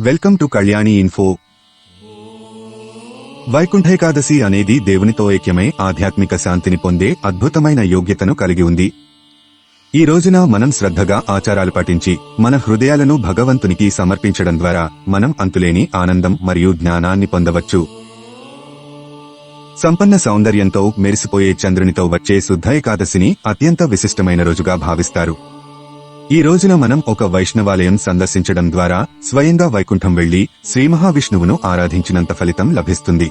Welcome to Kalyani info. Vaikuntha Ekadashi అనేది దేవునితో ఐక్యమై ఆధ్యాత్మిక శాంతిని పొందే అద్భుతమైన యోగ్యతను కలిగి ఉంది. ఈ రోజున మనం శ్రద్ధగా ఆచారాలు పాటించి మన హృదయాలను భగవంతునికి సమర్పించడం ద్వారా మనం అంతులేని ఆనందం మరియు జ్ఞానాన్ని పొందవచ్చు. సంపన్న సౌందర్యంతో మెరిసిపోయే చంద్రునితో వచ్చే శుద్ధ ఏకాదశిని అత్యంత విశిష్టమైన రోజుగా భావిస్తారు. ఈ రోజున మనం ఒక వైష్ణవాలయం సందర్శించడం ద్వారా స్వయంగా వైకుంఠం వెళ్లి శ్రీ మహావిష్ణువును ఆరాధించినంత ఫలితం లభిస్తుంది.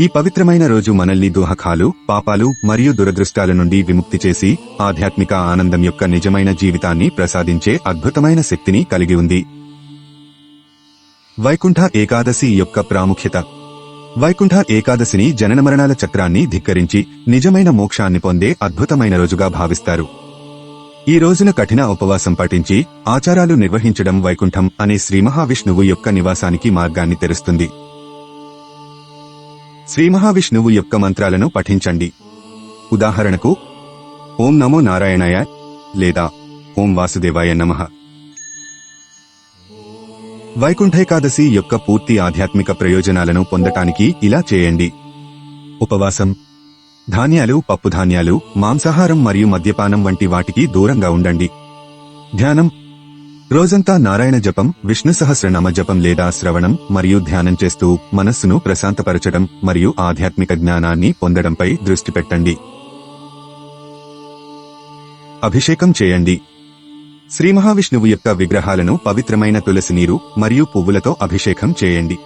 ఈ పవిత్రమైన రోజు మనల్ని దుఃఖాలు, పాపాలు మరియు దురదృష్టాల నుండి విముక్తి చేసి ఆధ్యాత్మిక ఆనందం యొక్క నిజమైన జీవితాన్ని ప్రసాదించే అద్భుతమైన శక్తిని కలిగి ఉంది. వైకుంఠ ఏకాదశి యొక్క ప్రాముఖ్యత. వైకుంఠ ఏకాదశిని జనన మరణాల చక్రాన్ని ధిక్కరించి నిజమైన మోక్షాన్ని పొందే అద్భుతమైన రోజుగా భావిస్తారు. ఈ రోజున కఠిన ఉపవాసం పాటించి ఆచారాలు నిర్వహించడం వైకుంఠం అనే శ్రీ మహావిష్ణువు యొక్క నివాసానికి మార్గాన్ని తెరుస్తుంది. శ్రీ మహావిష్ణువు యొక్క మంత్రాలను పఠించండి. ఉదాహరణకు ఓం నమో నారాయణాయ లేదా ఓం వాసుదేవాయ నమః. వైకుంఠేకాదశి యొక్క పూర్తి ఆధ్యాత్మిక ప్రయోజనాలను పొందటానికి ఇలా చేయండి. ఉపవాసం. ధాన్యాలు, పప్పుధాన్యాలు, మాంసాహారం మరియు మద్యపానం వంటి వాటికి దూరంగా ఉండండి. ధ్యానం. రోజంతా నారాయణ జపం, విష్ణు సహస్రనామ జపం లేదా శ్రవణం మరియు ధ్యానం చేస్తూ మనస్సును ప్రశాంతపరచడం మరియు ఆధ్యాత్మిక జ్ఞానాన్ని పొందడంపై దృష్టి పెట్టండి. అభిషేకం చేయండి. శ్రీ మహావిష్ణువు యొక్క విగ్రహాలను పవిత్రమైన తులసి నీరు మరియు పువ్వులతో అభిషేకం చేయండి.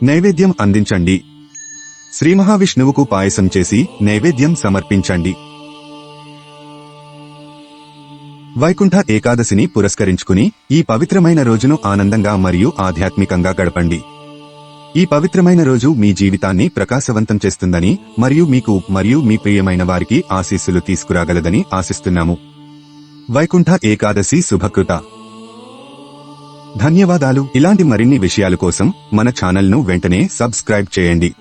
నైవేద్యం అందించండి. శ్రీ మహావిష్ణువుకు పాయసం చేసి నైవేద్యం సమర్పించండి. వైకుంఠ ఏకాదశిని పురస్కరించుకుని ఈ పవిత్రమైన రోజును ఆనందంగా మరియు ఆధ్యాత్మికంగా గడపండి. ఈ పవిత్రమైన రోజు మీ జీవితాన్ని ప్రకాశవంతం చేస్తుందని మరియు మీకు మరియు మీ ప్రియమైన వారికి ఆశీస్సులు తీసుకురాగలదని ఆశిస్తున్నాము. వైకుంఠ ఏకాదశి శుభకృత. ధన్యవాదాలు. ఇలాంటి మరిన్ని విషయాల కోసం మన ఛానల్ను వెంటనే సబ్స్క్రైబ్ చేయండి.